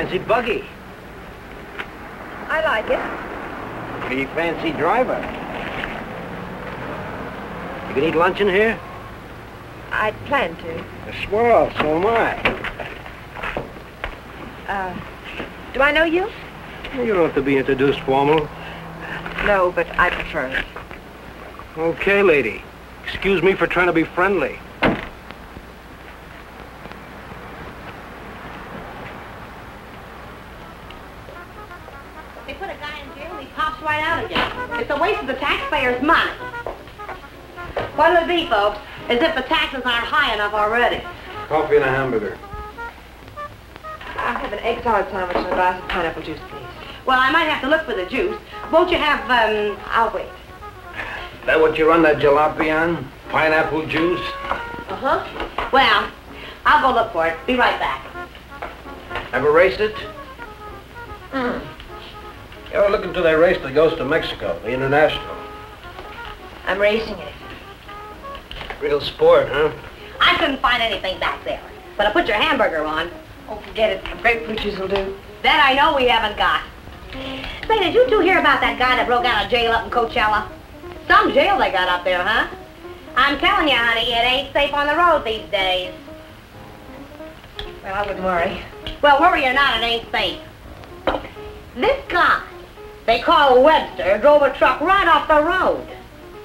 fancy buggy. I like it. Pretty fancy driver. You can eat lunch in here? I'd plan to. Swell, so am I. Do I know you? You don't have to be introduced formal. No, but I prefer it. Okay, lady. Excuse me for trying to be friendly. They put a guy in jail and he pops right out again. It's a waste of the taxpayers' money. What'll it be, folks? As if the taxes aren't high enough already. Coffee and a hamburger. I'll have an egg salad sandwich and a glass of pineapple juice, please. Well, I might have to look for the juice. Won't you have, I'll wait. Is that what you run that jalopy on? Pineapple juice? Uh-huh. Well, I'll go look for it. Be right back. Ever raced it? You ever look into that race that goes to Mexico, the International? I'm racing it. Real sport, huh? I couldn't find anything back there. But I put your hamburger on. Oh, forget it. Grapefruit juice will do. That I know we haven't got. Say, did you two hear about that guy that broke out of jail up in Coachella? Some jail they got up there, huh? I'm telling you, honey, it ain't safe on the road these days. Well, I wouldn't worry. Well, worry or not, it ain't safe. This guy, they call Webster, drove a truck right off the road.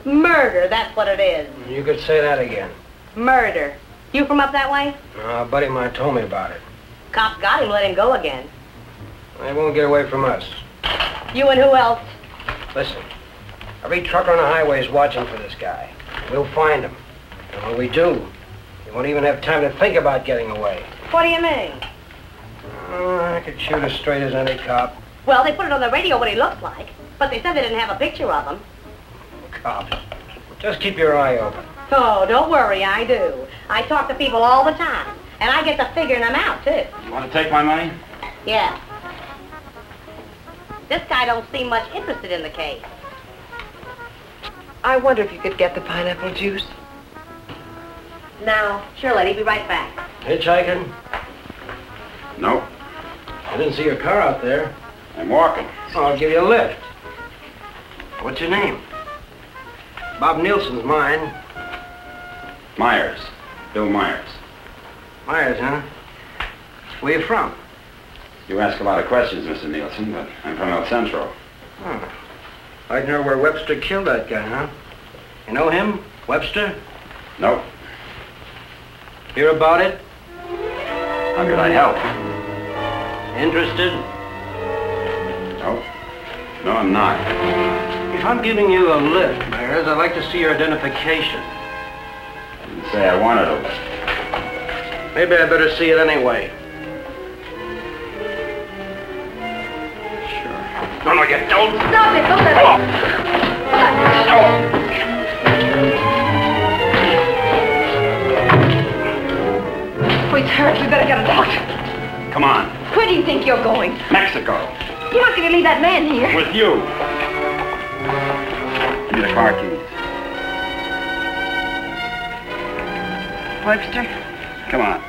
Murder, that's what it is. You could say that again. Murder. You from up that way? A buddy of mine told me about it. Cops got him, let him go again. They won't get away from us. You and who else? Listen, every trucker on the highway is watching for this guy. We'll find him. And when we do, he won't even have time to think about getting away. What do you mean? I could shoot as straight as any cop. Well, they put it on the radio what he looks like, but they said they didn't have a picture of him. Cops. Just keep your eye open. Oh, don't worry, I do. I talk to people all the time, and I get to figuring them out, too. You want to take my money? Yeah. This guy don't seem much interested in the case. I wonder if you could get the pineapple juice. Now, sure, lady, be right back. Hitchhiking? No. I didn't see your car out there. I'm walking. Oh, I'll give you a lift. What's your name? Bob Nielsen's mine. Myers. Bill Myers. Myers, huh? Where you from? You ask a lot of questions, Mr. Nielsen, but I'm from El Centro. Oh. I'd know where Webster killed that guy, huh? You know him? Webster? No. Hear about it? How could I help? Interested? No. No, I'm not. If I'm giving you a lift, Myers, I'd like to see your identification. I didn't say I wanted a lift. Maybe I better see it anyway. Sure. No, you don't. Stop it! Don't let Oh. Oh, he's hurt. We better get a doctor. Come on. Where do you think you're going? Mexico. You're not going to leave that man here. With you. Give me the car keys. Webster? Come on.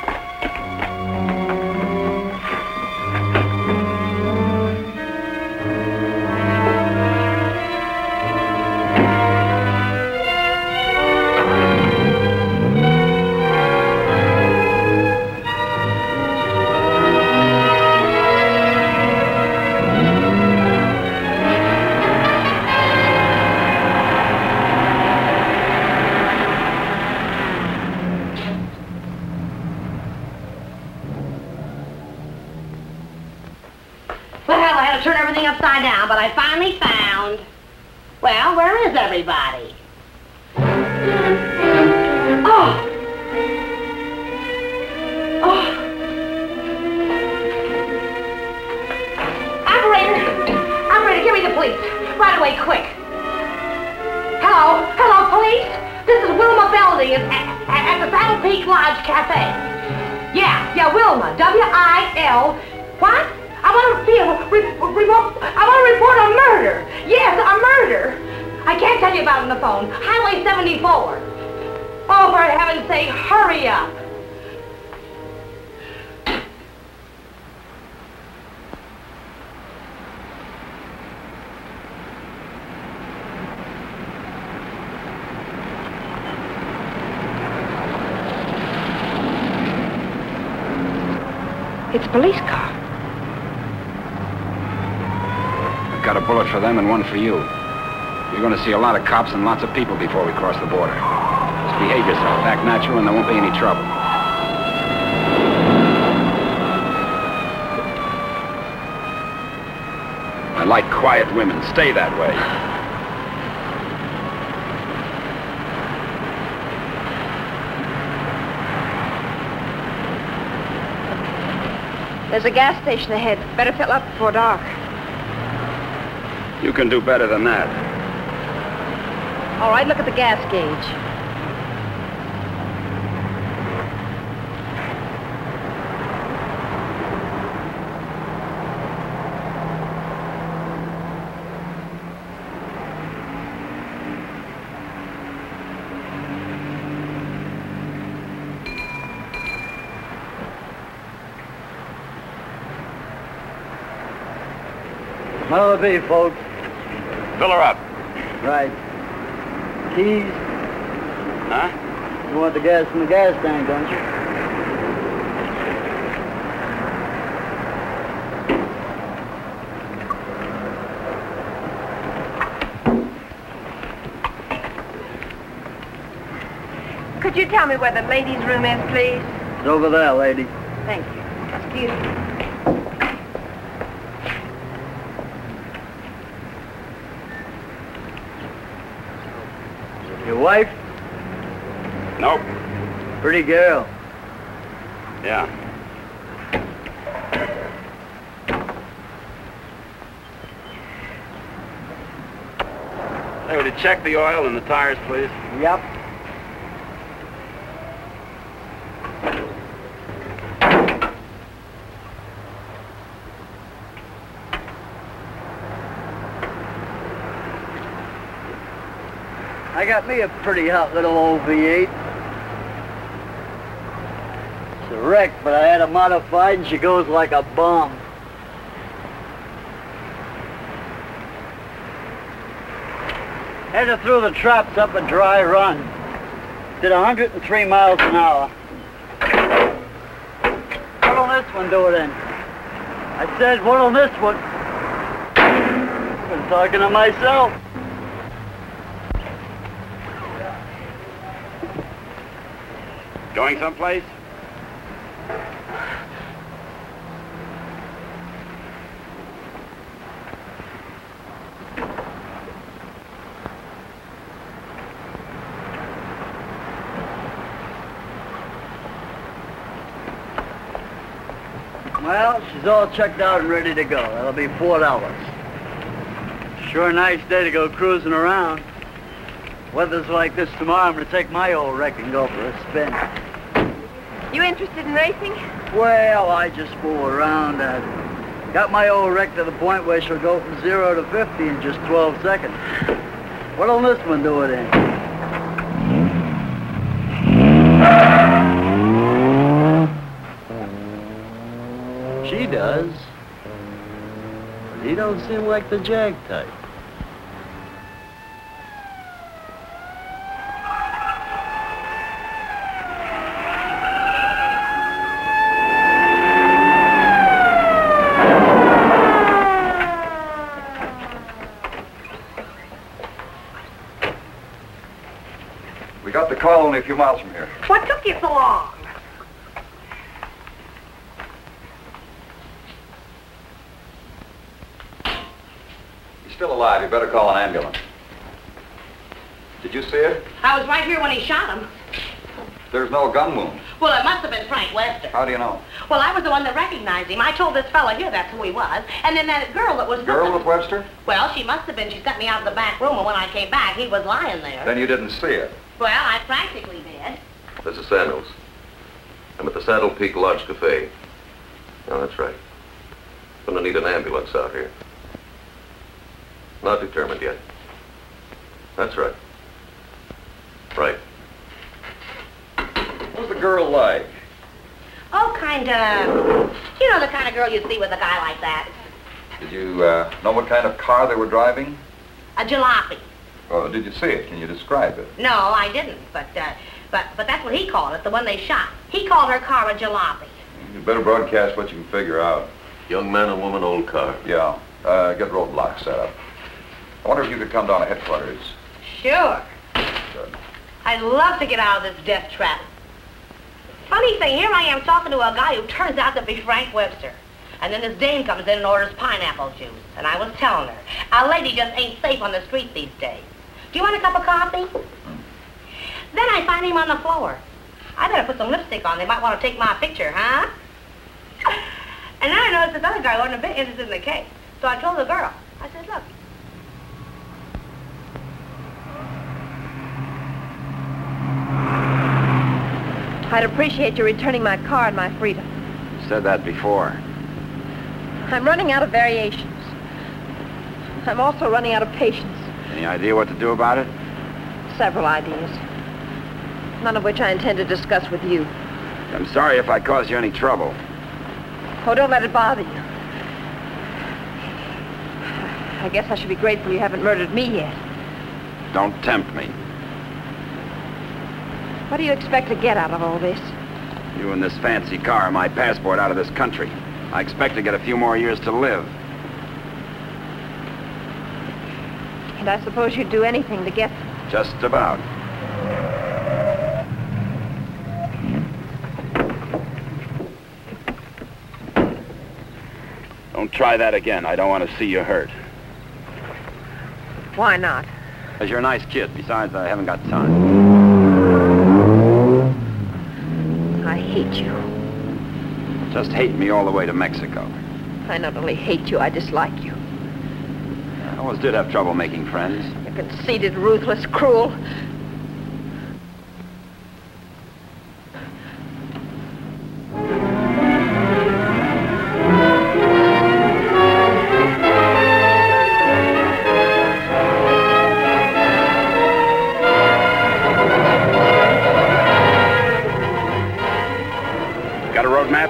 Turn everything upside down, but I finally found... Well, where is everybody? Oh! Oh! Operator! Operator, give me the police. Right away, quick. Hello? Hello, police? This is Wilma Belding at the Saddle Peak Lodge Cafe. Yeah, Wilma. W-I-L... What? I want to report a murder. Yes, a murder. I can't tell you about it on the phone. Highway 74. Oh, for heaven's sake, hurry up. police car. I've got a bullet for them and one for you. You're going to see a lot of cops and lots of people before we cross the border. Just behave yourself, act natural, and there won't be any trouble. I like quiet women. Stay that way. There's a gas station ahead. Better fill up before dark. You can do better than that. All right, look at the gas gauge. What'll it be, folks? Fill her up. Right. Keys? Huh? You want the gas from the gas tank, don't you? Could you tell me where the ladies' room is, please? It's over there, lady. Thank you. Excuse me. Your wife? Nope. Pretty girl. Yeah. Hey, would you check the oil and the tires, please? Yep. I got me a pretty hot little old V8. It's a wreck, but I had her modified and she goes like a bomb. Headed through the traps up a dry run. Did 103 miles an hour. What'll this one do it in? I said, what'll this one? I've been talking to myself. Going someplace? Well, she's all checked out and ready to go. That'll be $4. Sure a nice day to go cruising around. Weather's like this tomorrow, I'm going to take my old wreck and go for a spin. You interested in racing? Well, I just fool around. Got my old wreck to the point where she'll go from 0 to 50 in just 12 seconds. What'll this one do it in? She does. But he don't seem like the jag type. We got the call only a few miles from here. What took you so long? He's still alive. You better call an ambulance. Did you see it? I was right here when he shot him. There's no gun wound. Well, it must have been Frank Webster. How do you know? Well, I was the one that recognized him. I told this fella here that's who he was. And then that girl that was with Girl him. with Webster? Well, she must have been. She sent me out of the back room, and when I came back, he was lying there. Then you didn't see it. Well, I practically did. This is Samuels. I'm at the Saddle Peak Lodge Cafe. Oh, that's right. Gonna need an ambulance out here. Not determined yet. That's right. Right. What's the girl like? Oh, kind of... You know the kind of girl you see with a guy like that. Did you know what kind of car they were driving? A jalopy. Oh, did you see it? Can you describe it? No, I didn't, but that's what he called it, the one they shot. He called her car a jalopy. You better broadcast what you can figure out. Young man and woman, old car. Yeah. Get roadblocks set up. I wonder if you could come down to headquarters. Sure. Good. I'd love to get out of this death trap. Funny thing, here I am talking to a guy who turns out to be Frank Webster. And then this dame comes in and orders pineapple juice. And I was telling her, a lady just ain't safe on the street these days. Do you want a cup of coffee? Then I find him on the floor. I better put some lipstick on. They might want to take my picture, huh? And then I noticed this other guy wasn't a bit interested in the case. So I told the girl. I said, look. I'd appreciate you returning my car and my freedom. Said that before. I'm running out of variations. I'm also running out of patience. Any idea what to do about it? Several ideas. None of which I intend to discuss with you. I'm sorry if I caused you any trouble. Oh, don't let it bother you. I guess I should be grateful you haven't murdered me yet. Don't tempt me. What do you expect to get out of all this? You and this fancy car are my passport out of this country. I expect to get a few more years to live. And I suppose you'd do anything to get them. Just about. Don't try that again. I don't want to see you hurt. Why not? Because you're a nice kid. Besides, I haven't got time. I hate you. Just hate me all the way to Mexico. I not only hate you, I dislike you. I always did have trouble making friends. You're conceited, ruthless, cruel. Got a road map?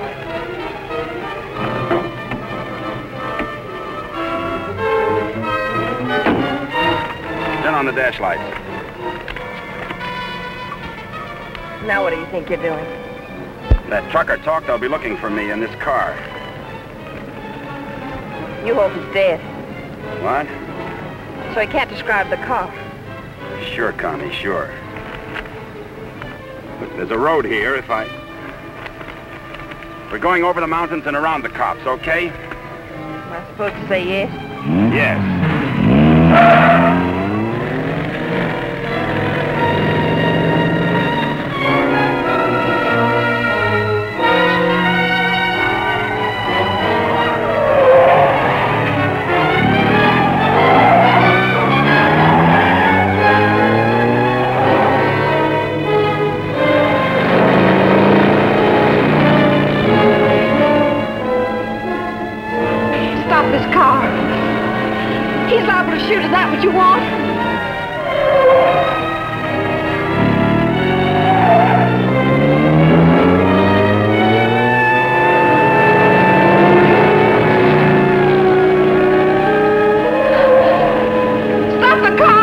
Turn on the dash lights. Now what do you think you're doing? That trucker talked, they'll be looking for me in this car. You hope he's dead. What? So he can't describe the car. Sure, Connie, sure. Look, there's a road here We're going over the mountains and around the cops, okay? Am I supposed to say yes? Yes. Shoot, is that what you want? Stop the car!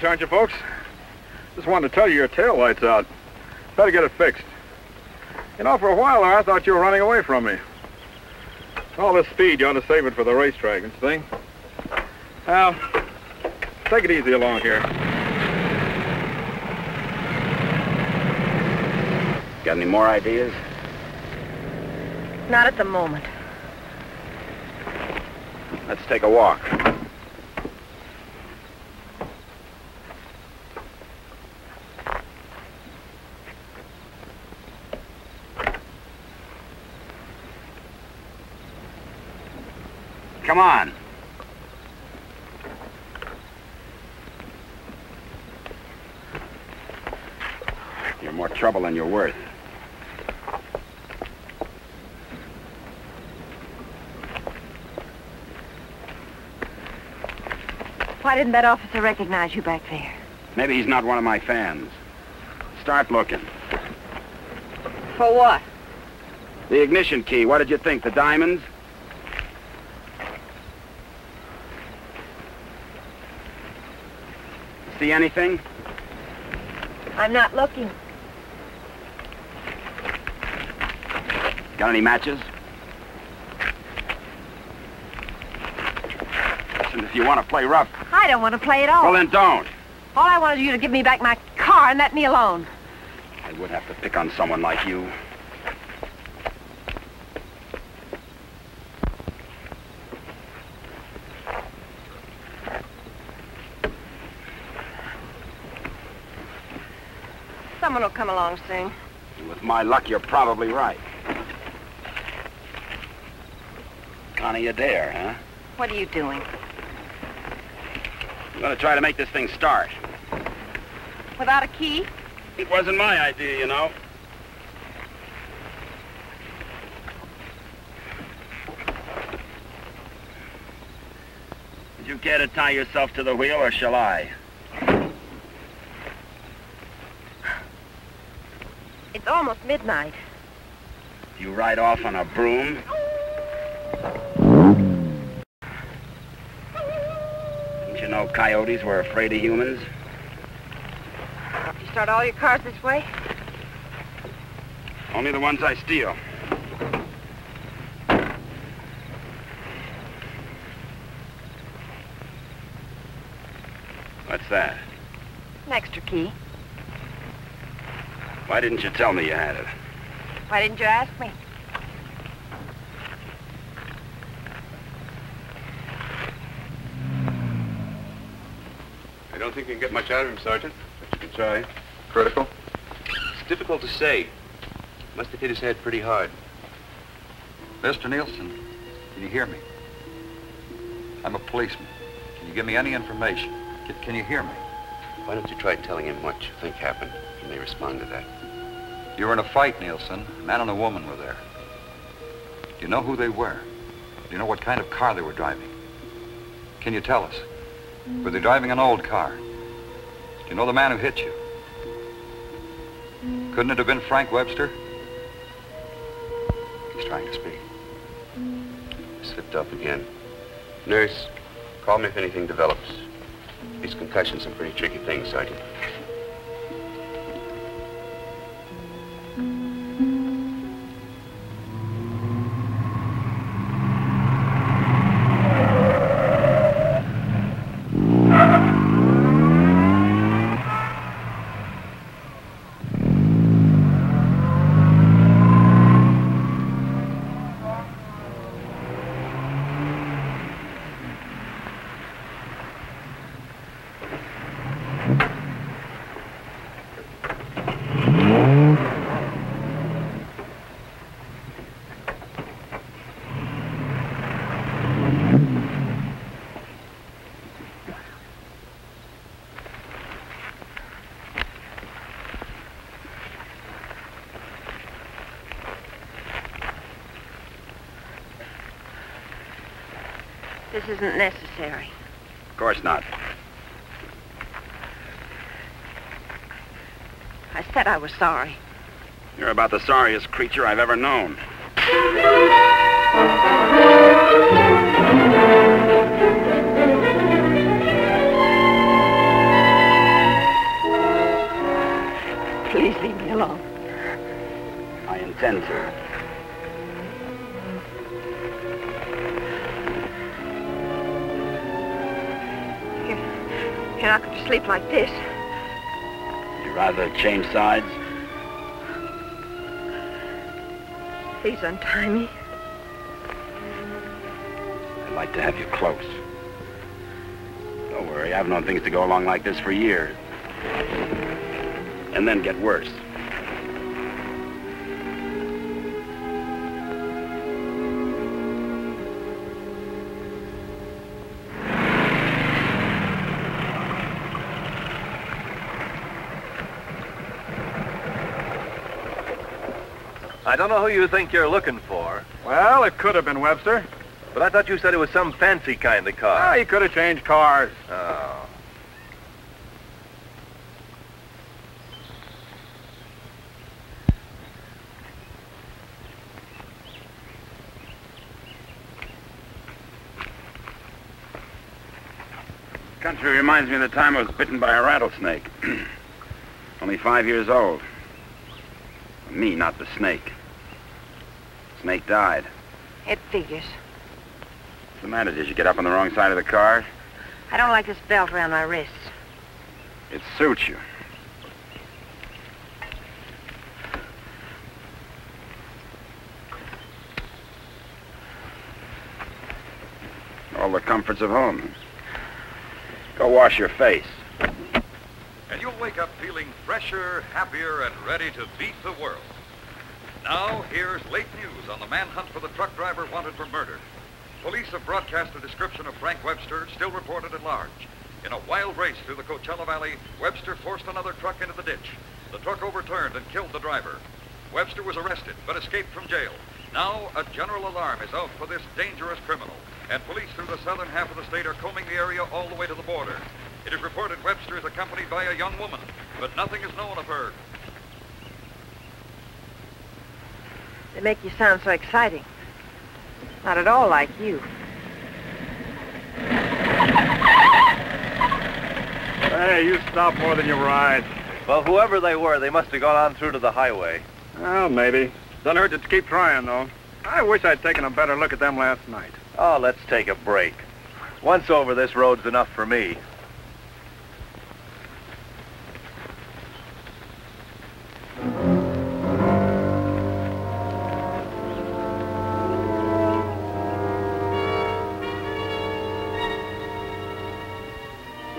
Aren't you, folks? Just wanted to tell you your tail light's out. Better get it fixed. You know, for a while there, I thought you were running away from me. All this speed, you ought to save it for the racetrack and thing. Now, take it easy along here. Got any more ideas? Not at the moment. Let's take a walk. Come on. You're more trouble than you're worth. Why didn't that officer recognize you back there? Maybe he's not one of my fans. Start looking. For what? The ignition key, what did you think? The diamonds? See anything? I'm not looking. Got any matches? Listen, if you want to play rough... I don't want to play at all. Well, then don't. All I wanted you to give me back my car and let me alone. I would have to pick on someone like you. Someone will come along soon. With my luck, you're probably right. Connie, you dare, huh? What are you doing? I'm gonna try to make this thing start. Without a key? It wasn't my idea, you know. Did you care to tie yourself to the wheel, or shall I? It's almost midnight. You ride off on a broom? Didn't you know coyotes were afraid of humans? You start all your cars this way? Only the ones I steal. What's that? An extra key. Why didn't you tell me you had it? Why didn't you ask me? I don't think you can get much out of him, Sergeant, but you can try. Critical? It's difficult to say. Must have hit his head pretty hard. Mr. Nielsen, can you hear me? I'm a policeman. Can you give me any information? Can you hear me? Why don't you try telling him what you think happened? He may respond to that. You were in a fight, Nielsen. A man and a woman were there. Do you know who they were? Do you know what kind of car they were driving? Can you tell us? Were they driving an old car? Do you know the man who hit you? Couldn't it have been Frank Webster? He's trying to speak. Slipped up again. Nurse, call me if anything develops. These concussions are pretty tricky things, Sergeant. This isn't necessary. Of course not. I said I was sorry. You're about the sorriest creature I've ever known. Please leave me alone. I intend to. You're not going to sleep like this. You'd rather change sides? Please untie me. I'd like to have you close. Don't worry, I've known things to go along like this for years. And then get worse. I don't know who you think you're looking for, Well, it could have been Webster. but I thought you said it was some fancy kind of car. He could have changed cars. Oh. Country reminds me of the time I was bitten by a rattlesnake. Only 5 years old. Me, not the snake. Snake died. It figures. What's the matter? Did you get up on the wrong side of the car? I don't like this belt around my wrists. It suits you. All the comforts of home. Go wash your face. And you'll wake up feeling fresher, happier, and ready to beat the world. Now, here's late news on the manhunt for the truck driver wanted for murder. Police have broadcast a description of Frank Webster, still reported at large. In a wild race through the Coachella Valley, Webster forced another truck into the ditch. The truck overturned and killed the driver. Webster was arrested, but escaped from jail. Now, a general alarm is out for this dangerous criminal, and police through the southern half of the state are combing the area all the way to the border. It is reported Webster is accompanied by a young woman, but nothing is known of her. They make you sound so exciting. Not at all like you. Hey, you stop more than you ride. Well, whoever they were, they must have gone on through to the highway. Well, maybe. Doesn't hurt to keep trying, though. I wish I'd taken a better look at them last night. Oh, let's take a break. Once over, this road's enough for me.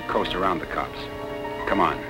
Coast around the cops. Come on.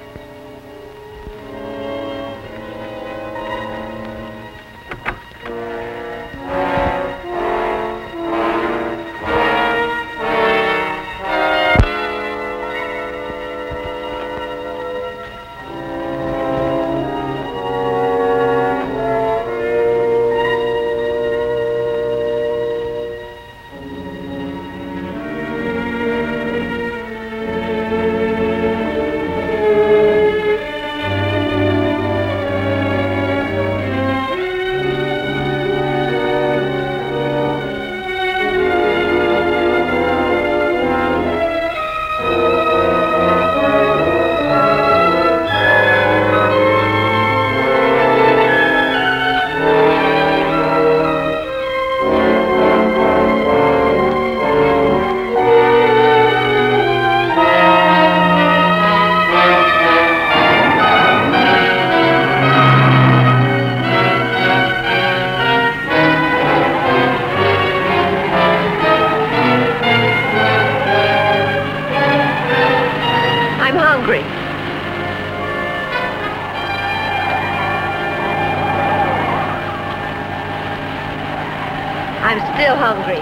I'm still hungry.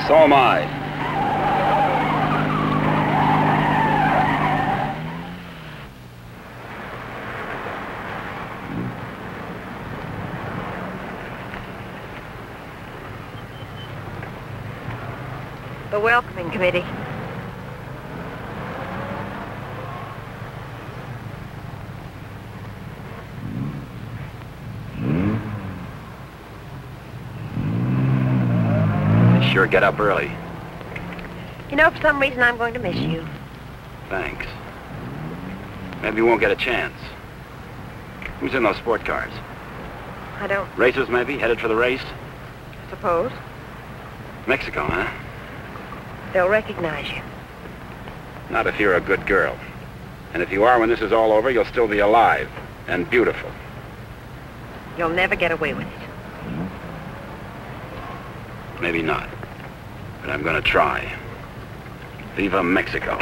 So am I. The welcoming committee. Sure get up early. You know, for some reason, I'm going to miss you. Thanks. Maybe you won't get a chance. Who's in those sport cars? I don't Racers, maybe? Headed for the race? suppose. Mexico, huh? They'll recognize you. Not if you're a good girl. And if you are, when this is all over, you'll still be alive and beautiful. You'll never get away with it. Maybe not. But I'm gonna try. Viva Mexico.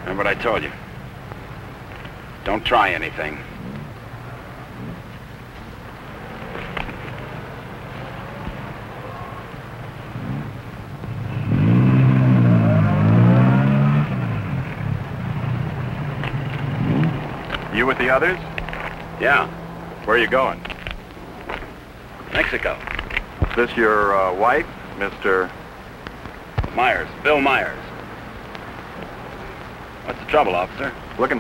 Remember what I told you? Don't try anything. You with the others? Yeah. Where are you going? Mexico. Is this your wife, Mr. Myers. Bill Myers. What's the trouble, officer? Looking...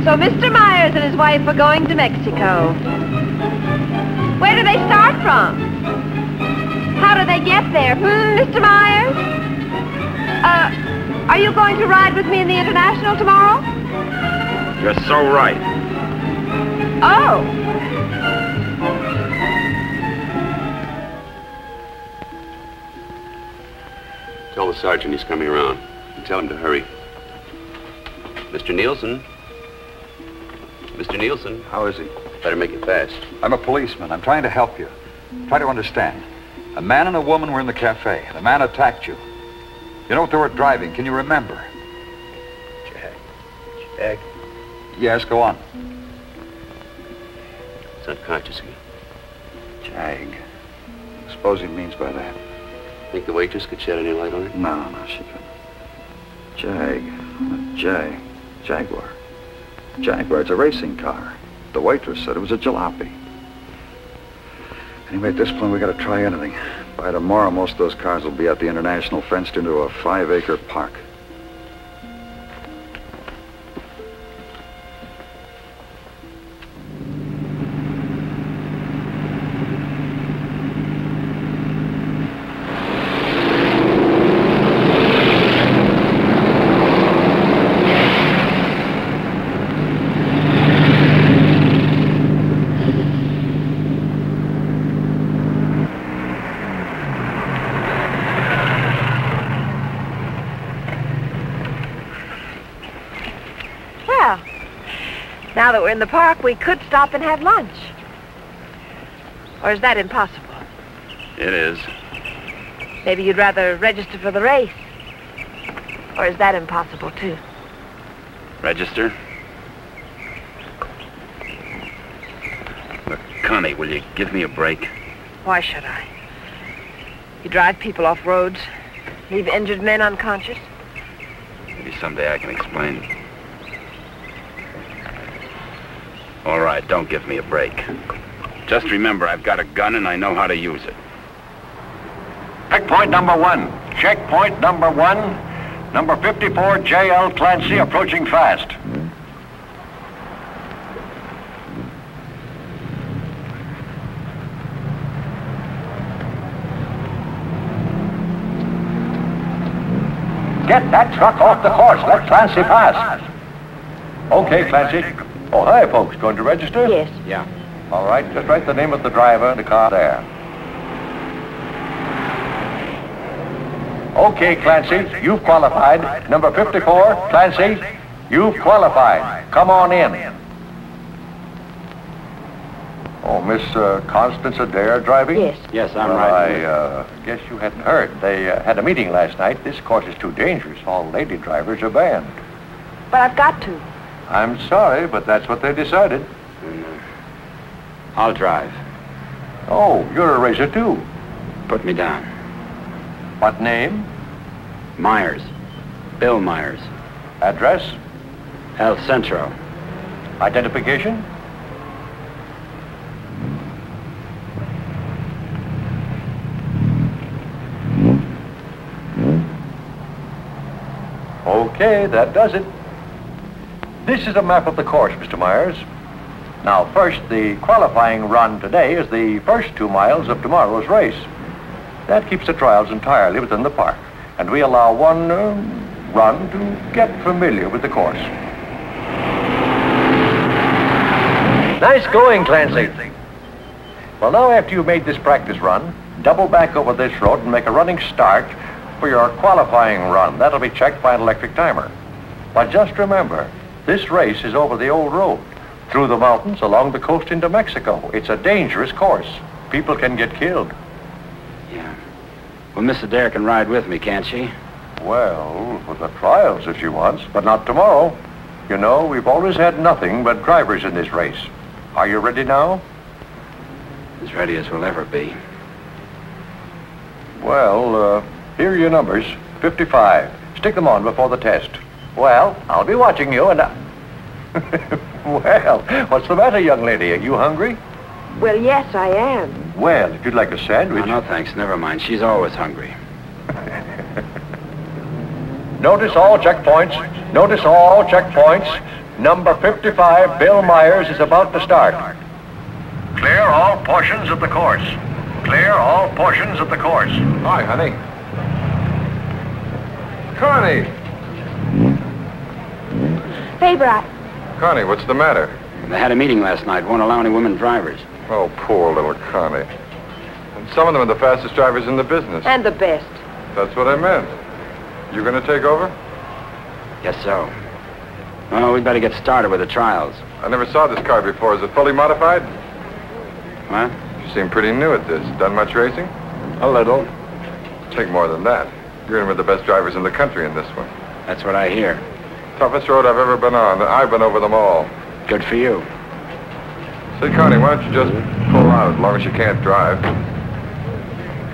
So Mr. Myers and his wife are going to Mexico. Where do they start from? How do they get there? Mr. Myers? Are you going to ride with me in the International tomorrow? You're so right. Oh. Tell the sergeant he's coming around. And tell him to hurry. Mr. Nielsen? Mr. Nielsen? How is he? Better make it fast. I'm a policeman. I'm trying to help you. Try to understand. A man and a woman were in the cafe. The man attacked you. You know what they were driving. Can you remember? Jag. Yes, go on. It's unconscious again. Jag. I suppose he means by that. Think the waitress could shed any light on it? No, she couldn't. Jag. Jaguar. Jaguar, it's a racing car. The waitress said it was a jalopy. Anyway, at this point, we gotta try anything. By tomorrow, most of those cars will be at the International, fenced into a 5-acre park. Now that we're in the park, we could stop and have lunch. Or is that impossible? It is. Maybe you'd rather register for the race. Or is that impossible, too? Register? Look, Connie, will you give me a break? Why should I? You drive people off roads, leave injured men unconscious. Maybe someday I can explain. All right, don't give me a break. Just remember, I've got a gun and I know how to use it. Checkpoint number 1. Checkpoint number 1. Number 54, J.L. Clancy, approaching fast. Get that truck off the course. Let Clancy pass. Okay, Clancy. Oh, hi, folks. Going to register? Yes. Yeah. All right, just write the name of the driver and the car there. Okay, Clancy, you've qualified. Number 54, Clancy, you've qualified. Come on in. Oh, Miss Constance Adair driving? Yes. Yes, I'm well, right. I guess you hadn't heard. They had a meeting last night. This course is too dangerous. All lady drivers are banned. But I've got to. I'm sorry, but that's what they decided. I'll drive. Oh, you're a racer, too. Put me down. What name? Myers. Bill Myers. Address? El Centro. Identification? Okay, that does it. This is a map of the course, Mr. Myers. Now, first, the qualifying run today is the first 2 miles of tomorrow's race. That keeps the trials entirely within the park, and we allow one run to get familiar with the course. Nice going, Clancy. Well, now after you've made this practice run, double back over this road and make a running start for your qualifying run. That'll be checked by an electric timer. But just remember, this race is over the old road, through the mountains, along the coast into Mexico. It's a dangerous course. People can get killed. Yeah. Well, Miss Adair can ride with me, can't she? Well, for the trials if she wants, but not tomorrow. You know, we've always had nothing but drivers in this race. Are you ready now? As ready as we'll ever be. Well, here are your numbers. 55. Stick them on before the test. Well, I'll be watching you and Well, what's the matter, young lady? Are you hungry? Well, yes, I am. Well, if you'd like a sandwich... Oh, no, thanks. Never mind. She's always hungry. Notice all checkpoints. Notice all checkpoints. Number 55, Bill Myers, is about to start. Clear all portions of the course. Clear all portions of the course. Hi, honey. Connie! Faber, Connie, what's the matter? They had a meeting last night. Won't allow any women drivers. Oh, poor little Connie. And some of them are the fastest drivers in the business. And the best. That's what I meant. You gonna take over? Guess so. Well, we'd better get started with the trials. I never saw this car before. Is it fully modified? What? You seem pretty new at this. Done much racing? A little. Take more than that. You're in with the best drivers in the country in this one. That's what I hear. Toughest road I've ever been on. I've been over them all. Good for you. Say, Connie, why don't you just pull out as long as you can't drive?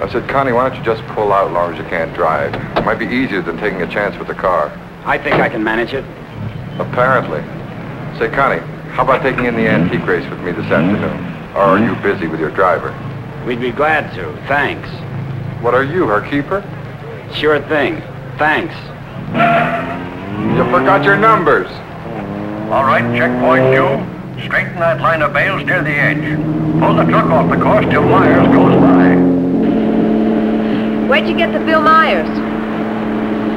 I said, Connie, why don't you just pull out as long as you can't drive? It might be easier than taking a chance with the car. I think I can manage it. Apparently. Say, Connie, how about taking in the antique race with me this afternoon? Or are you busy with your driver? We'd be glad to. Thanks. What are you, her keeper? Sure thing. Thanks. You forgot your numbers. All right, checkpoint 2. Straighten that line of bales near the edge. Pull the truck off the course till Myers goes by. Where'd you get the Bill Myers?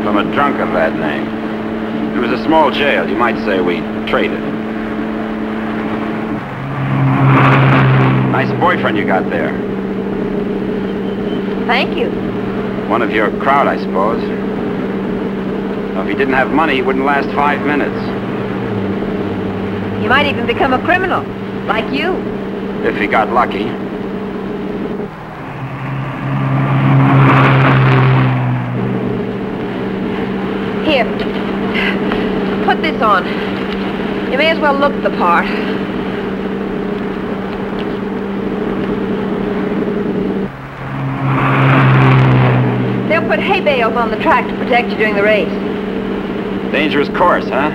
From a drunk of that name. It was a small jail. You might say we traded. Nice boyfriend you got there. Thank you. One of your crowd, I suppose. Well, if he didn't have money, he wouldn't last 5 minutes. You might even become a criminal, like you. If he got lucky. Here. Put this on. You may as well look the part. They'll put hay bales on the track to protect you during the race. Dangerous course, huh?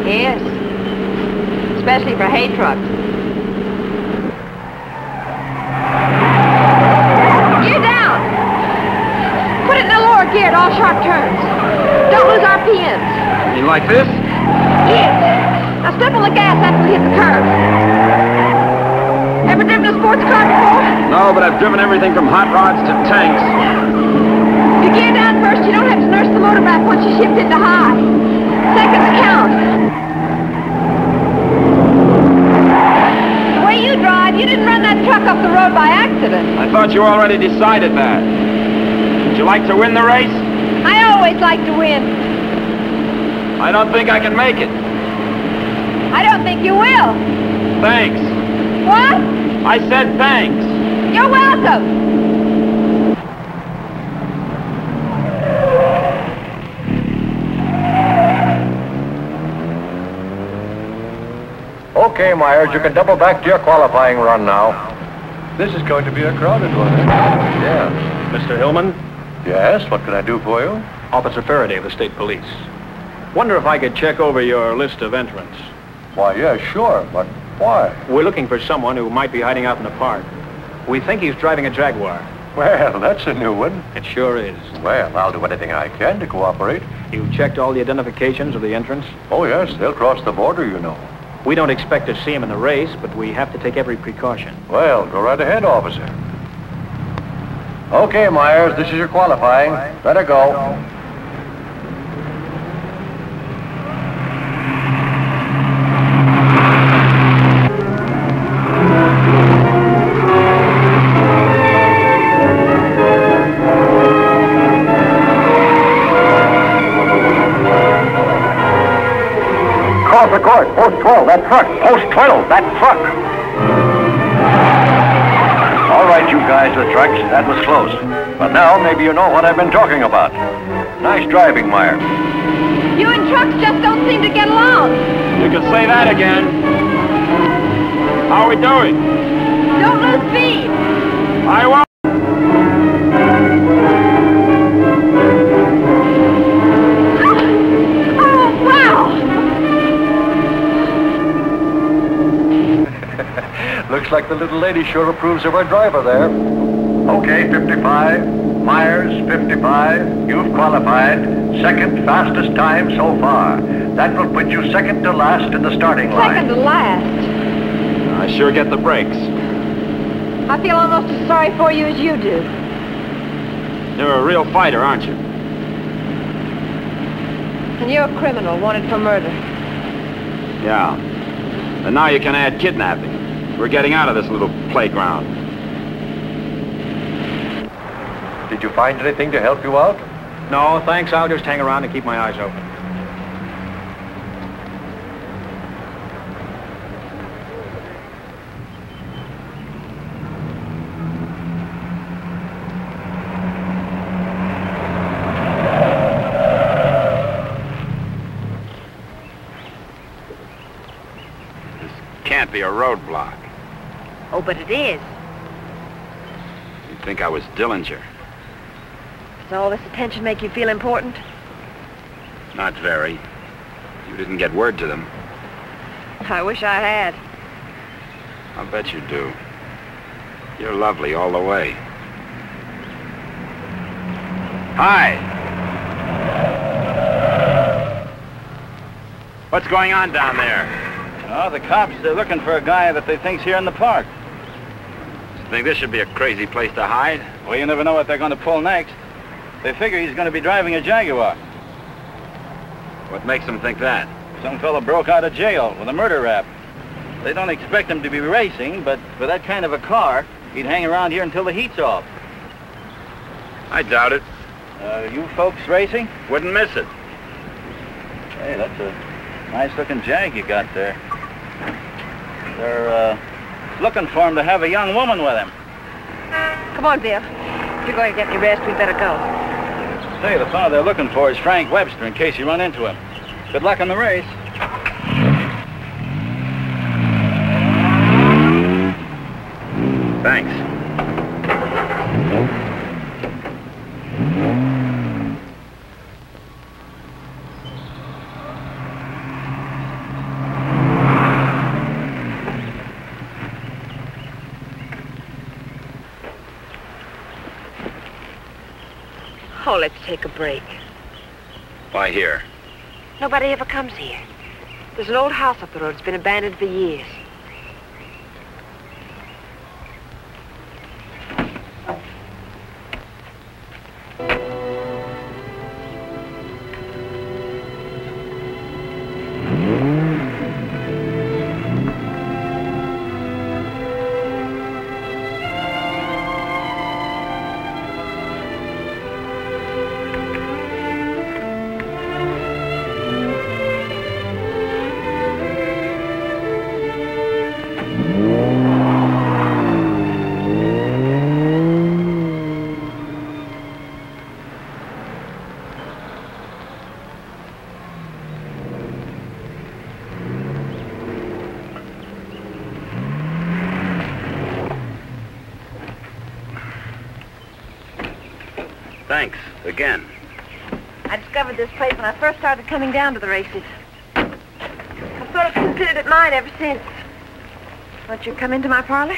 Yes. Especially for hay trucks. Gear down! Put it in the lower gear at all sharp turns. Don't lose RPMs. You like this? Yes. Now step on the gas after we hit the curve. Ever driven a sports car before? No, but I've driven everything from hot rods to tanks. You gear down first, you don't have to nurse the motor back once you shift into high. Seconds count. The way you drive, you didn't run that truck off the road by accident. I thought you already decided that. Would you like to win the race? I always like to win. I don't think I can make it. I don't think you will. Thanks. What? I said thanks. You're welcome. Okay, Myers, you can double back to your qualifying run now. This is going to be a crowded one, eh? Yeah. Mr. Hillman? Yes, what can I do for you? Officer Faraday of the State Police. Wonder if I could check over your list of entrants. Why, yeah, sure, but why? We're looking for someone who might be hiding out in the park. We think he's driving a Jaguar. Well, that's a new one. It sure is. Well, I'll do anything I can to cooperate. You've checked all the identifications of the entrants? Oh, yes, they'll cross the border, you know. We don't expect to see him in the race, but we have to take every precaution. Well, go right ahead, officer. Okay, Myers, this is your qualifying. Better go. Cross the course. Post 12, that truck. Post 12, that truck. All right, you guys with trucks, that was close. But now maybe you know what I've been talking about. Nice driving, Meyer. You and trucks just don't seem to get along. You can say that again. How are we doing? Don't lose speed. I won't. Oh, wow! Looks like the little lady sure approves of our driver there. Okay, 55. Myers, 55. You've qualified. Second fastest time so far. That will put you second to last in the starting line. Second to last. I sure get the breaks. I feel almost as sorry for you as you do. You're a real fighter, aren't you? And you're a criminal wanted for murder. Yeah. And now you can add kidnapping. We're getting out of this little playground. Did you find anything to help you out? No, thanks. I'll just hang around and keep my eyes open. Can't be a roadblock. Oh, but it is. You'd think I was Dillinger. Does all this attention make you feel important? Not very. You didn't get word to them. I wish I had. I'll bet you do. You're lovely all the way. Hi! What's going on down there? Oh, the cops, they're looking for a guy that they think's here in the park. You think this should be a crazy place to hide? Well, you never know what they're going to pull next. They figure he's going to be driving a Jaguar. What makes them think that? Some fellow broke out of jail with a murder rap. They don't expect him to be racing, but for that kind of a car, he'd hang around here until the heat's off. I doubt it. You folks racing? Wouldn't miss it. Hey, that's a nice-looking Jag you got there. They're looking for him to have a young woman with him. Come on, Bill. If you're going to get any rest, we'd better go. Say, the fellow they're looking for is Frank Webster, in case you run into him. Good luck in the race. Thanks. Oh, let's take a break. Why here? Nobody ever comes here. There's an old house up the road. It's been abandoned for years. Thanks, again. I discovered this place when I first started coming down to the races. I've sort of considered it mine ever since. Won't you come into my parlor?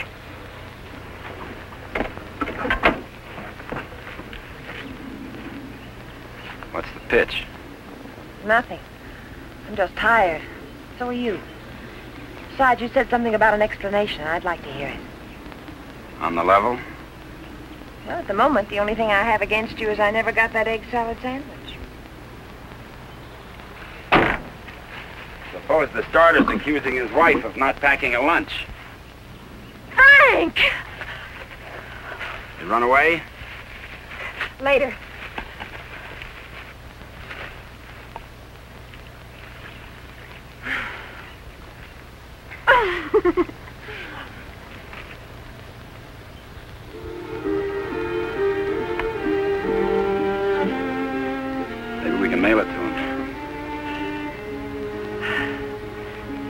What's the pitch? Nothing. I'm just tired. So are you. Besides, you said something about an explanation. I'd like to hear it. On the level? Well, at the moment, the only thing I have against you is I never got that egg salad sandwich. Suppose the starter's accusing his wife of not packing a lunch. Frank! You run away? Later. Maybe we can mail it to him.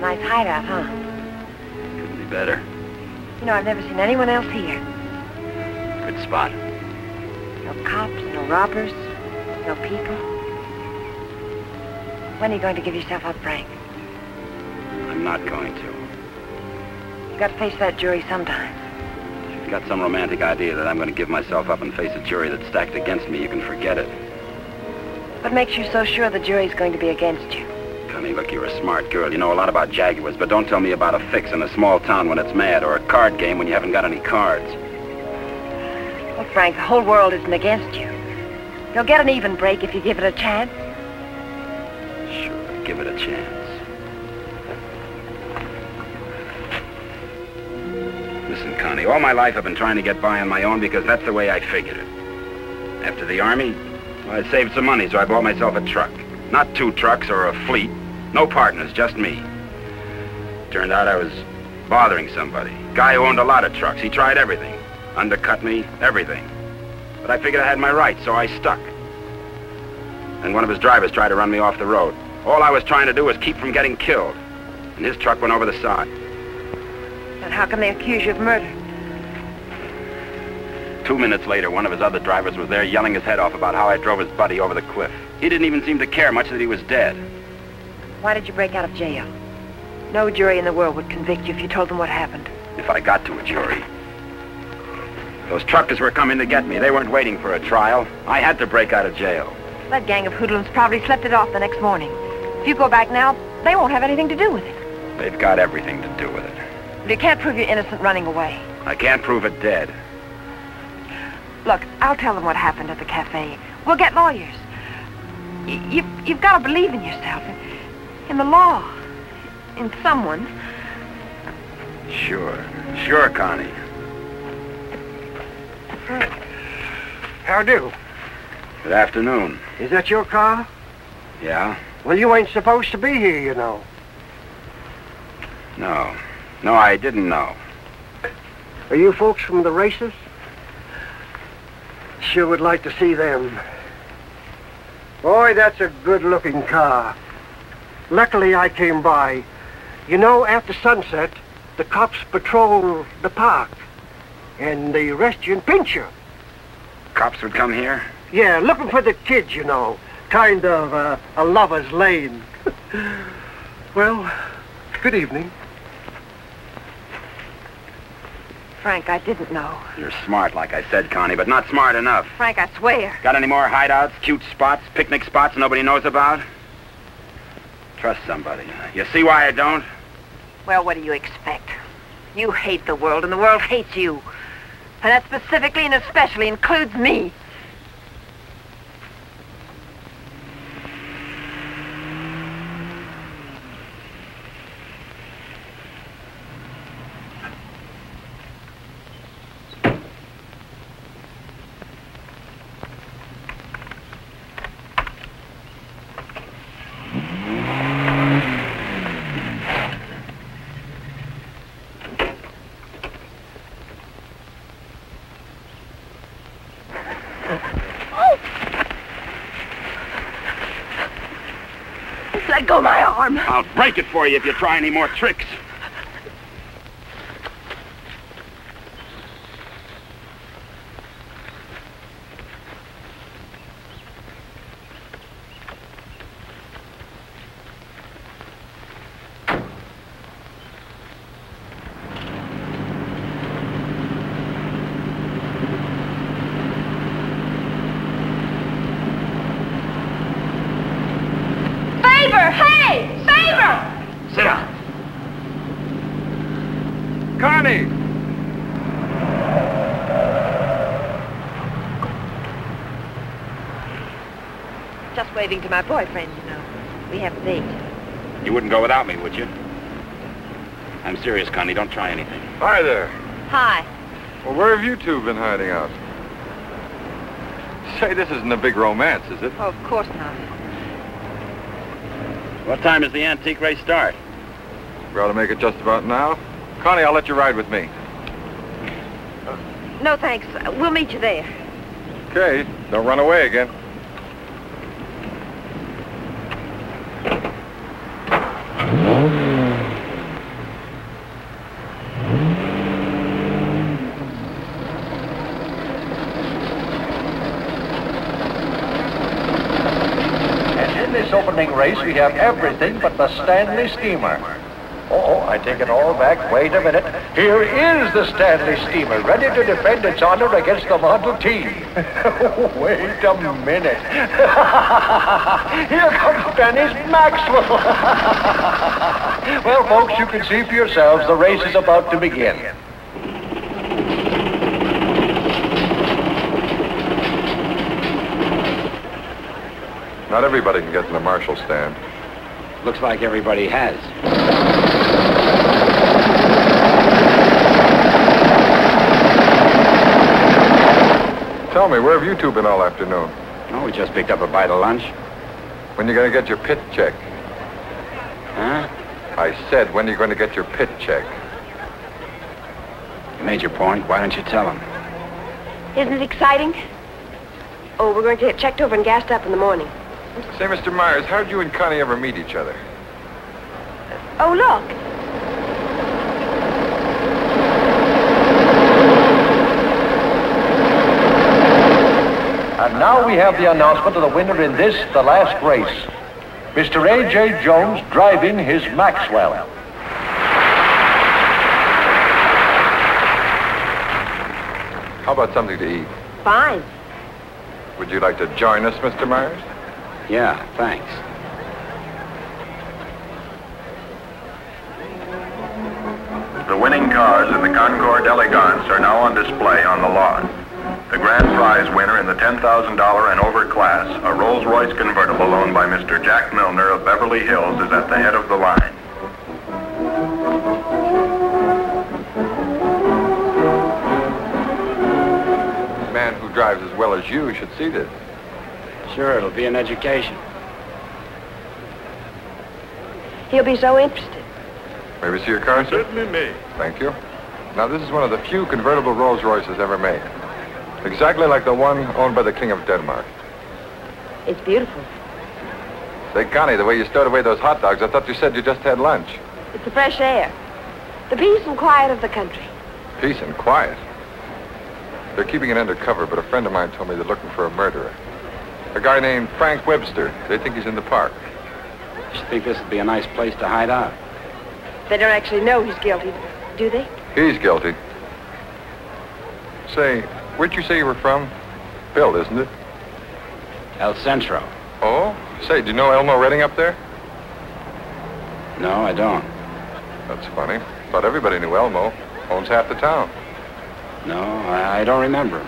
Nice hideout, huh? Couldn't be Better. You know, I've never seen anyone else here. Good spot. No cops, no robbers, no people. When are you going to give yourself up, Frank? I'm not going to. You got to face that jury sometime. If you've got some romantic idea that I'm going to give myself up and face a jury that's stacked against me, you can forget it. What makes you so sure the jury's going to be against you? Connie, look, you're a smart girl. You know a lot about Jaguars, but don't tell me about a fix in a small town when it's mad, or a card game when you haven't got any cards. Well, Frank, the whole world isn't against you. You'll get an even break if you give it a chance. Sure, give it a chance. Listen, Connie, all my life I've been trying to get by on my own because that's the way I figured it. After the Army, well, I saved some money, so I bought myself a truck. Not 2 trucks or a fleet. No partners, just me. Turned out I was bothering somebody. Guy who owned a lot of trucks. He tried everything. Undercut me, everything. But I figured I had my rights, so I stuck. And one of his drivers tried to run me off the road. All I was trying to do was keep from getting killed. And his truck went over the side. And how can they accuse you of murder? 2 minutes later, one of his other drivers was there yelling his head off about how I drove his buddy over the cliff. He didn't even seem to care much that he was dead. Why did you break out of jail? No jury in the world would convict you if you told them what happened. If I got to a jury. Those truckers were coming to get me. They weren't waiting for a trial. I had to break out of jail. That gang of hoodlums probably slept it off the next morning. If you go back now, they won't have anything to do with it. They've got everything to do with it. But you can't prove you're innocent running away. I can't prove it dead. Look, I'll tell them what happened at the cafe. We'll get lawyers. You've got to believe in yourself, in the law, in someone. Sure, Connie. How do? Good afternoon. Is that your car? Yeah? Well, you ain't supposed to be here, you know. No, I didn't know. Are you folks from the races? Sure would like to see them. Boy, that's a good-looking car. Luckily, I came by. You know, after sunset, the cops patrol the park. And they arrest you and pinch you. Cops would come here? Yeah, looking for the kids, you know. Kind of a lover's lane. Well, good evening. Frank, I didn't know. You're smart, like I said, Connie, but not smart enough. Frank, I swear. Got any more hideouts, cute spots, picnic spots nobody knows about? Trust somebody. You see why I don't? Well, what do you expect? You hate the world, and the world hates you. And that specifically and especially includes me. Let go of my arm. I'll break it for you if you try any more tricks. Hey! Favor! Sit down. Connie! Just waving to my boyfriend, you know. We have a date. You wouldn't go without me, would you? I'm serious, Connie. Don't try anything. Hi there. Hi. Well, where have you two been hiding out? Say, this isn't a big romance, is it? Oh, of course not. What time does the antique race start? We ought to make it just about now. Connie, I'll let you ride with me. No, thanks. We'll meet you there. Okay, don't run away again. opening race, we have everything but the Stanley steamer. Oh, I take it all back. Wait a minute. Here is the Stanley steamer, ready to defend its honor against the Model T. Wait a minute. Here comes Dennis Maxwell. Well, folks, you can see for yourselves the race is about to begin. Not everybody can get in the Marshal stand. Looks like everybody has. Tell me, where have you two been all afternoon? Oh, we just picked up a bite of lunch. When you going to get your pit check? Huh? I said, when are you going to get your pit check? You made your point. Why don't you tell him? Isn't it exciting? Oh, we're going to get checked over and gassed up in the morning. Say, Mr. Myers, how did you and Connie ever meet each other? Oh, look. And now we have the announcement of the winner in this, the last race. Mr. A.J. Jones driving his Maxwell. How about something to eat? Fine. Would you like to join us, Mr. Myers? Yeah, thanks. The winning cars in the Concours d'Elegance are now on display on the lawn. The grand prize winner in the $10,000 and over class, a Rolls-Royce convertible owned by Mr. Jack Milner of Beverly Hills, is at the head of the line. A man who drives as well as you should see this. Sure, it'll be an education. He'll be so interested. May we see your car, sir? Certainly may. Thank you. Now, this is one of the few convertible Rolls-Royces ever made. Exactly like the one owned by the King of Denmark. It's beautiful. Say, Connie, the way you stowed away those hot dogs, I thought you said you just had lunch. It's the fresh air. The peace and quiet of the country. Peace and quiet. They're keeping it undercover, but a friend of mine told me they're looking for a murderer. A guy named Frank Webster. They think he's in the park. You should think this would be a nice place to hide out. They don't actually know he's guilty, do they? He's guilty. Say, where'd you say you were from? Bill, isn't it? El Centro. Oh? Say, do you know Elmo Redding up there? No, I don't. That's funny. Thought everybody knew Elmo. Owns half the town. No, I don't remember him.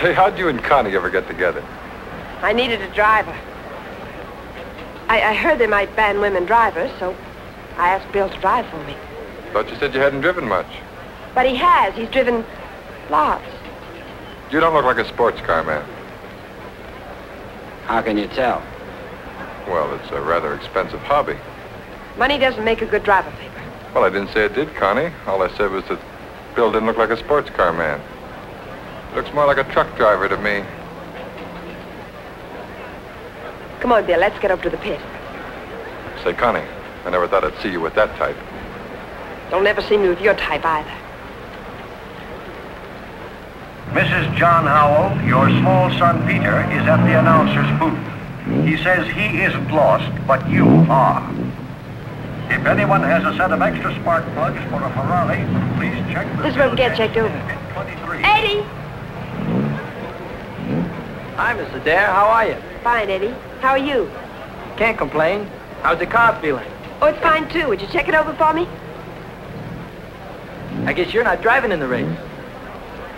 Say, how'd you and Connie ever get together? I needed a driver. I heard they might ban women drivers, so I asked Bill to drive for me. Thought you said you hadn't driven much. But he has. He's driven lots. You don't look like a sports car man. How can you tell? Well, it's a rather expensive hobby. Money doesn't make a good driver, paper. Well, I didn't say it did, Connie. All I said was that Bill didn't look like a sports car man. Looks more like a truck driver to me. Come on, Bill, let's get up to the pit. Say, Connie, I never thought I'd see you with that type. Don't never see me with your type either. Mrs. John Howell, your small son Peter is at the announcer's booth. He says he isn't lost, but you are. If anyone has a set of extra spark plugs for a Ferrari, please check the... This is where we get checked over. 23. Eddie! Hi, Miss Adair. How are you? Fine, Eddie. How are you? Can't complain. How's the car feeling? Oh, it's fine, too. Would you check it over for me? I guess you're not driving in the race.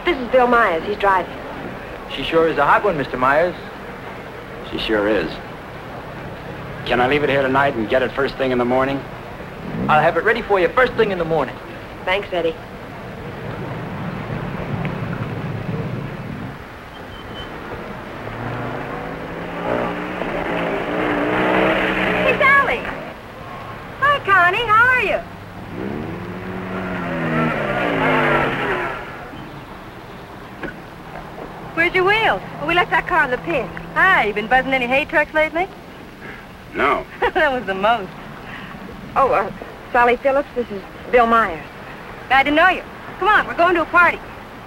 This is Bill Myers. He's driving. She sure is a hot one, Mr. Myers. She sure is. Can I leave it here tonight and get it first thing in the morning? I'll have it ready for you first thing in the morning. Thanks, Eddie. Hey, Sally. Hi, Connie. How are you? Where's your wheels? Well, we left that car in the pit. Hi, you been buzzing any hay trucks lately? No. That was the most. Oh, Sally Phillips, this is Bill Myers. Glad to know you. Come on, we're going to a party.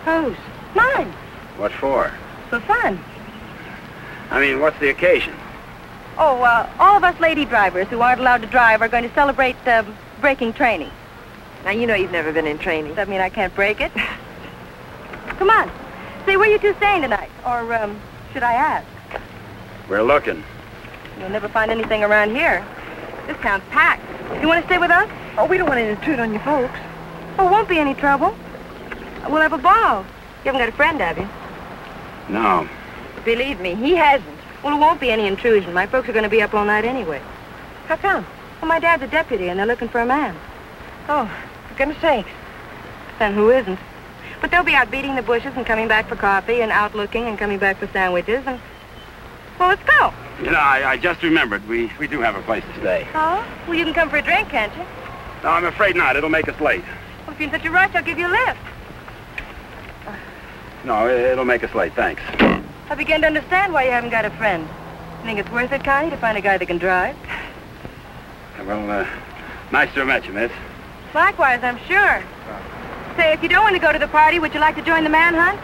Whose? Mine. What for? For fun. I mean, what's the occasion? Oh, all of us lady drivers who aren't allowed to drive are going to celebrate braking training. Now, you know you've never been in training. Does that mean I can't break it? Come on. Say, where you two staying tonight? Or, should I ask? We're looking. You'll never find anything around here. This town's packed. You want to stay with us? Oh, we don't want to intrude on you folks. Oh, won't be any trouble. We'll have a ball. You haven't got a friend, have you? No. Believe me, he hasn't. Well, it won't be any intrusion. My folks are going to be up all night anyway. How come? Well, my dad's a deputy, and they're looking for a man. Oh, for goodness sakes. Then who isn't? But they'll be out beating the bushes and coming back for coffee and out looking and coming back for sandwiches and... Well, let's go. You know, I just remembered. We do have a place to stay. Oh? Well, you can come for a drink, can't you? No, I'm afraid not. It'll make us late. Well, if you're in such a rush, I'll give you a lift. No, it'll make us late. Thanks. I begin to understand why you haven't got a friend. You think it's worth it, Connie, to find a guy that can drive? Well, nice to have met you, miss. Likewise, I'm sure. Say, if you don't want to go to the party, would you like to join the manhunt?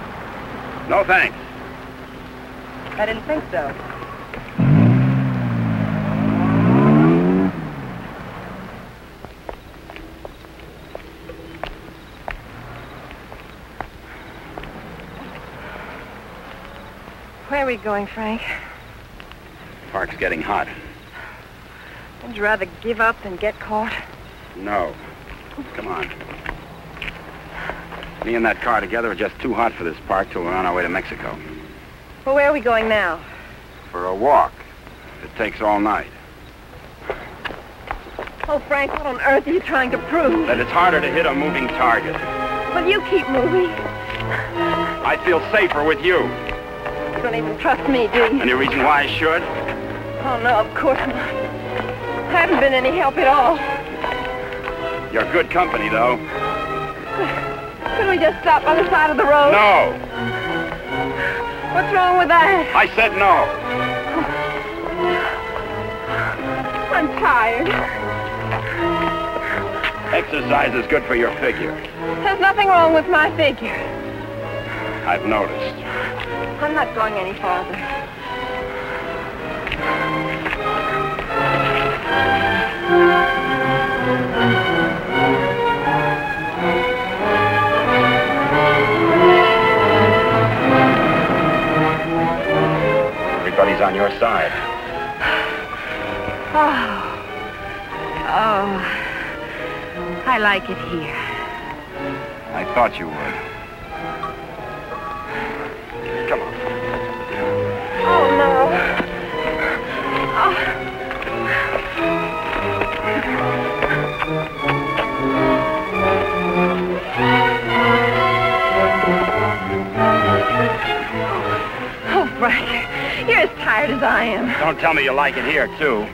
No, thanks. I didn't think so. Where are we going, Frank? Park's getting hot. Would you rather give up than get caught? No. Come on. Me and that car together are just too hot for this park till we're on our way to Mexico. Well, where are we going now? For a walk. It takes all night. Oh, Frank, what on earth are you trying to prove? That it's harder to hit a moving target. Well, you keep moving. I feel safer with you. You don't even trust me, do you? Any reason why I should? Oh, no, of course not. I haven't been any help at all. You're good company, though. Couldn't we just stop by the side of the road? No. What's wrong with that? I said no. I'm tired. Exercise is good for your figure. There's nothing wrong with my figure. I've noticed. I'm not going any farther. Everybody's on your side. Oh, I like it here. I thought you would. Come on. Oh, no. Oh, Frank, you're as tired as I am. Don't tell me you like it here, too.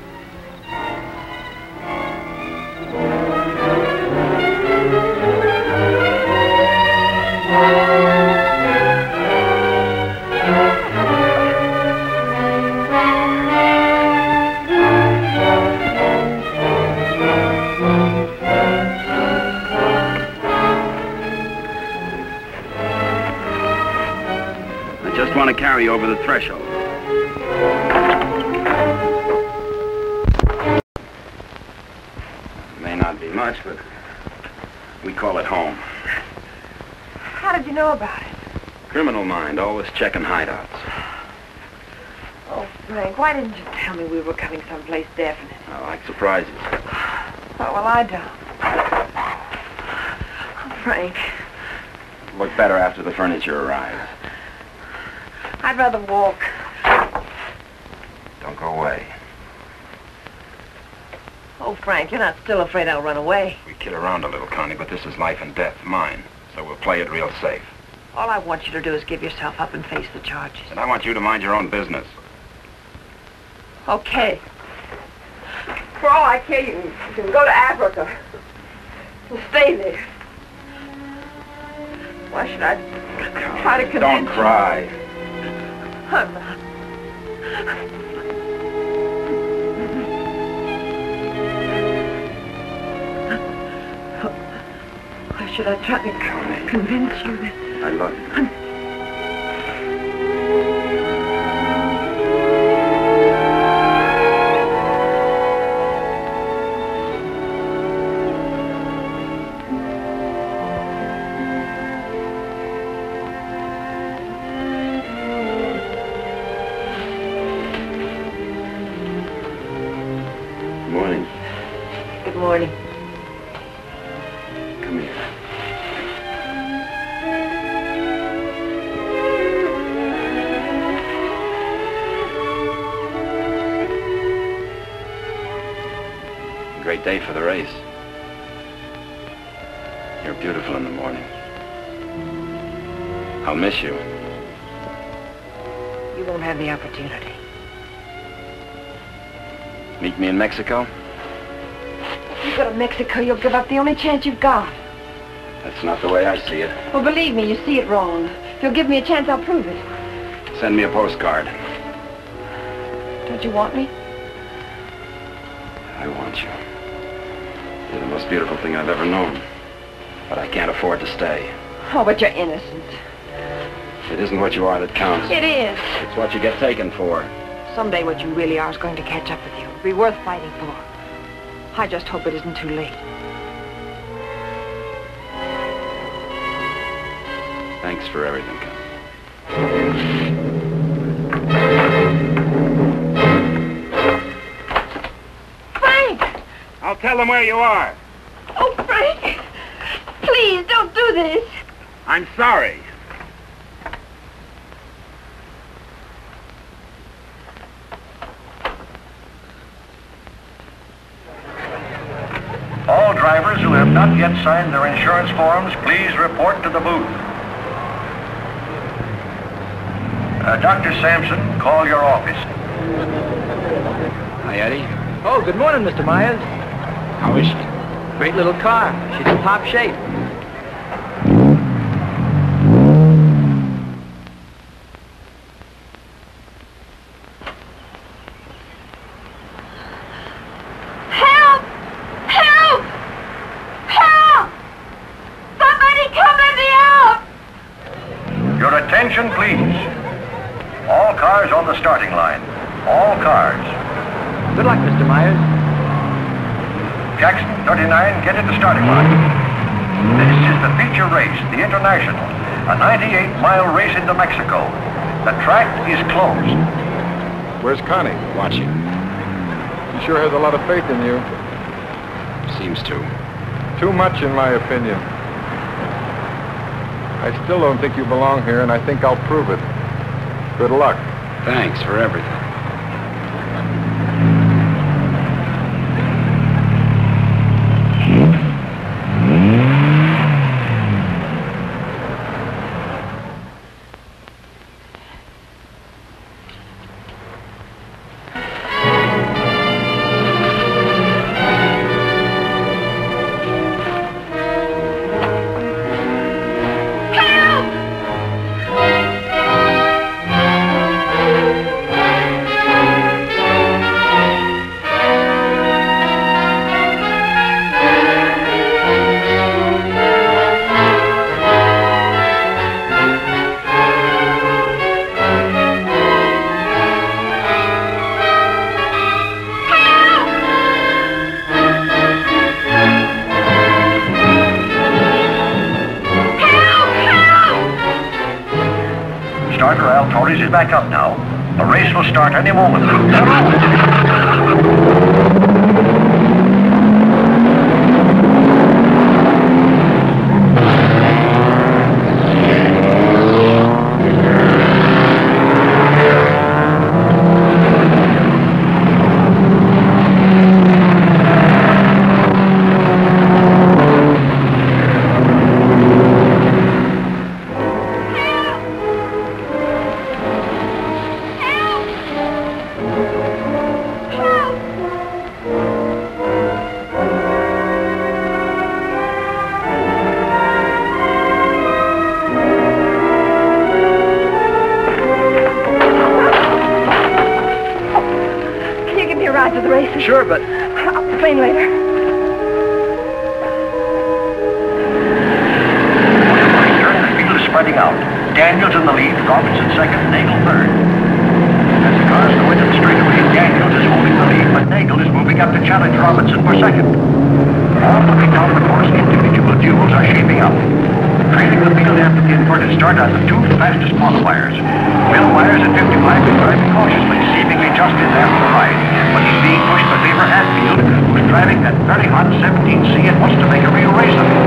I just want to carry you over the threshold. May not be much, but we call it home. How did you know about it? Criminal mind, always checking hideouts. Oh, Frank, why didn't you tell me we were coming someplace definite? I like surprises. Oh, well, I don't. Oh, Frank, Look better after the furniture arrives. I'd rather walk. Don't go away. Oh, Frank, you're not still afraid I'll run away. We kid around a little, Connie, but this is life and death, mine. So we'll play it real safe. All I want you to do is give yourself up and face the charges. And I want you to mind your own business. Okay. For all I care, you can go to Africa and stay there. Why should I try to convince Don't cry. I'm not. Why should I try to convince you that... I love you. Morning. Come here. Great day for the race. You're beautiful in the morning. I'll miss you. You won't have the opportunity. Meet me in Mexico? If you go to Mexico, you'll give up the only chance you've got. That's not the way I see it. Well, believe me, you see it wrong. If you'll give me a chance, I'll prove it. Send me a postcard. Don't you want me? I want you. You're the most beautiful thing I've ever known. But I can't afford to stay. Oh, but you're innocent. It isn't what you are that counts. It is. It's what you get taken for. Someday what you really are is going to catch up with you. It'll be worth fighting for. I just hope it isn't too late. Thanks for everything. Frank! I'll tell them where you are. Oh, Frank! Please, don't do this. I'm sorry. All drivers who have not yet signed their insurance forms, please report to the booth. Dr. Sampson, call your office. Hi, Eddie. Oh, good morning, Mr. Myers. How is she? Great little car. She's in top shape. Help! Help! Help! Somebody come let me out! Your attention, please. All cars on the starting line. All cars. Good luck, Mr. Myers. Jackson, 39, get at the starting line. This is the feature race, the International, a 98-mile race into Mexico. The track is closed. Where's Connie? Watching. She sure has a lot of faith in you. Seems to. Too much, in my opinion. I still don't think you belong here, and I think I'll prove it. Good luck. Thanks for everything. Torres is back up now. The race will start any moment. Sure, but... I'll complain later. The field is spreading out. Daniels in the lead, Robinson second, Nagel third. As the cars go into the straightaway, Daniels is holding the lead, but Nagel is moving up to challenge Robinson for second. All looking down the course, individual duels are shaping up. Trailing the field after the inverted start are the two fastest qualifiers. Will Myers at 55 is driving cautiously, seemingly just in there for the ride, but he's being pushed to favor Hatfield, who's driving that very hot 17C and wants to make a real race of it.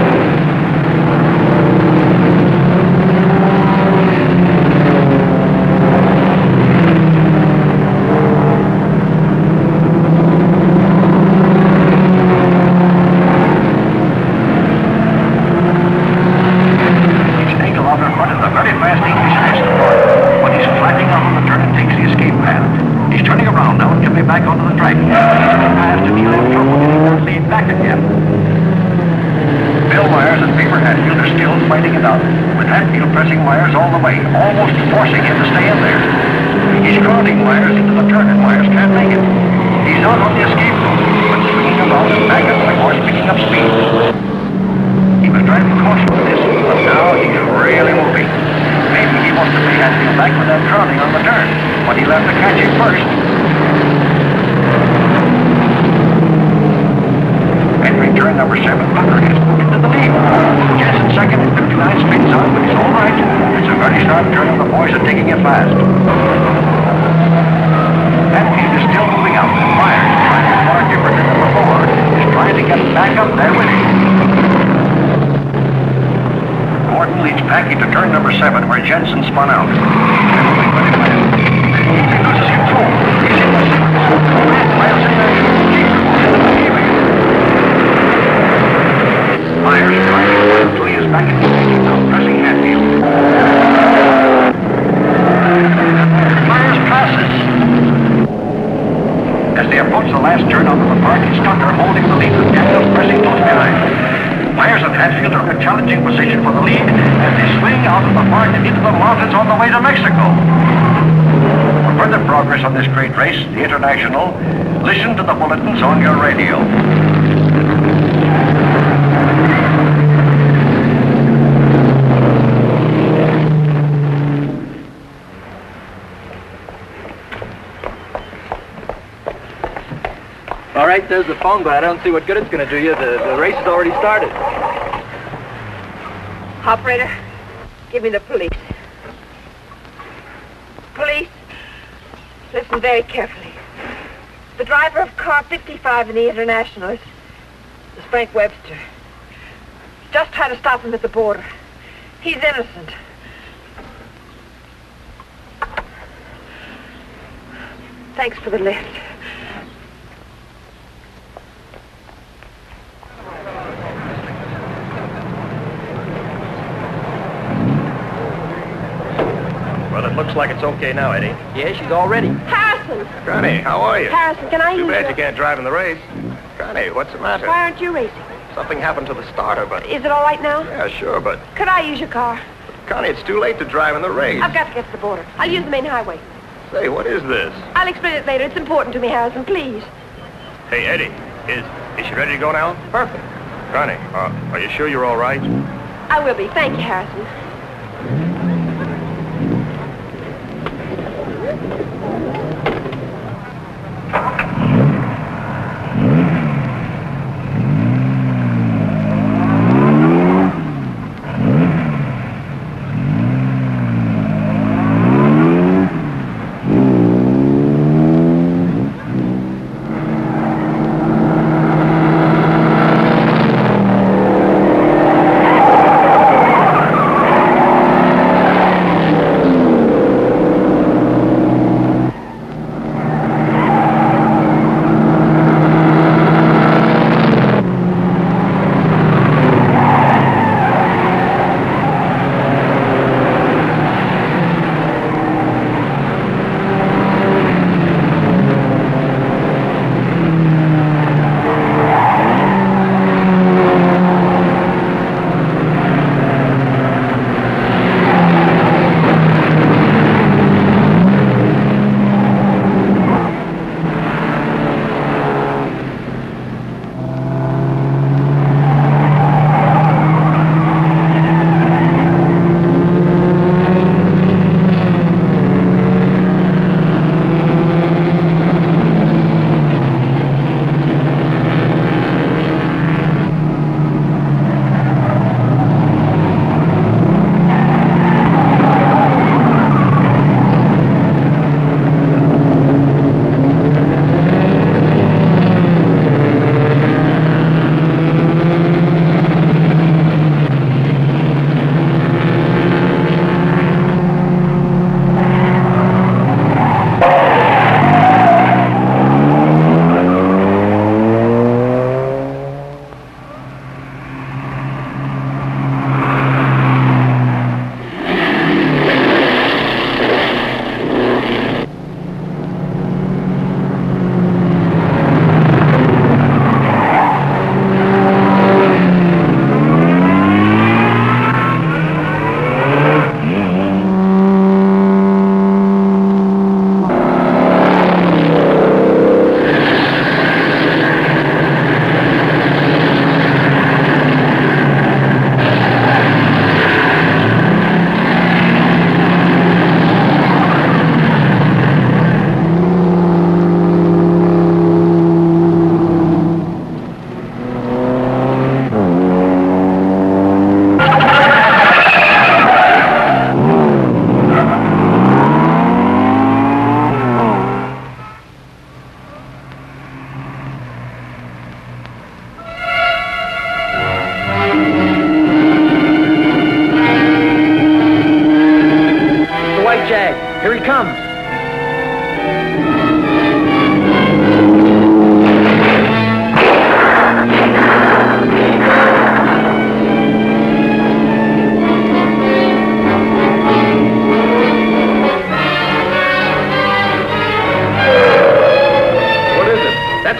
Listen to the bulletins on your radio. All right, there's the phone, but I don't see what good it's going to do you. The race has already started. Operator, give me the police. Police, listen very carefully. The driver of car 55 in the International is Frank Webster. Just tried to stop him at the border. He's innocent. Thanks for the lift. Well, it looks like it's okay now, Eddie. Yeah, she's all ready. Harrison! Connie, how are you? Harrison, can I use Too bad your... you can't drive in the race. Connie, what's the matter? Why aren't you racing? Something happened to the starter, but... Is it all right now? Yeah, sure, but... Could I use your car? Connie, it's too late to drive in the race. I've got to get to the border. I'll use the main highway. Say, what is this? I'll explain it later. It's important to me, Harrison, please. Hey, Eddie, is she ready to go now? Perfect. Connie, are you sure you're all right? I will be. Thank you, Harrison.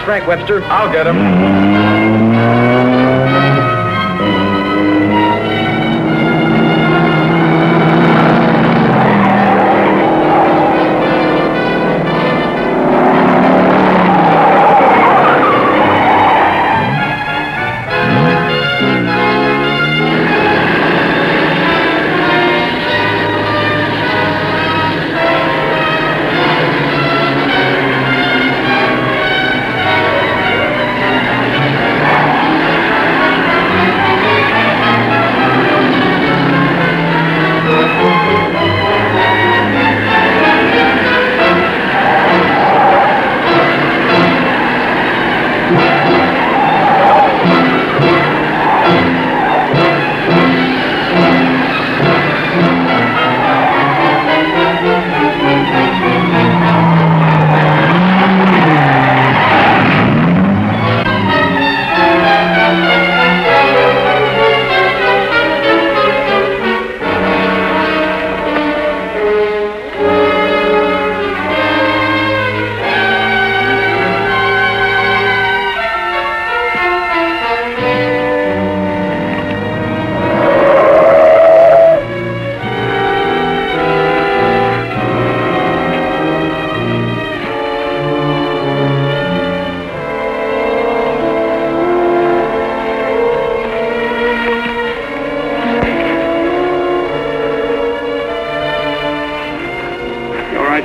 Frank Webster. I'll get him.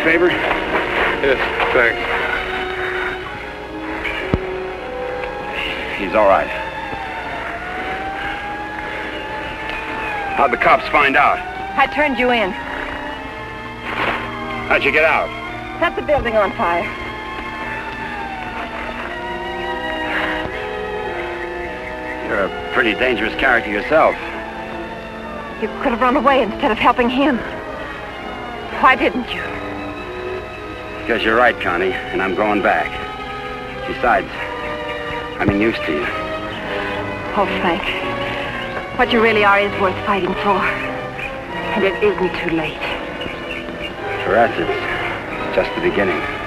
Favor? Yes, thanks. He's all right. How'd the cops find out? I turned you in. How'd you get out? Set the building on fire. You're a pretty dangerous character yourself. You could have run away instead of helping him. Why didn't you? Because you're right, Connie, and I'm going back. Besides, I'm used to you. Oh, Frank, what you really are is worth fighting for. And it isn't too late. For us, it's just the beginning.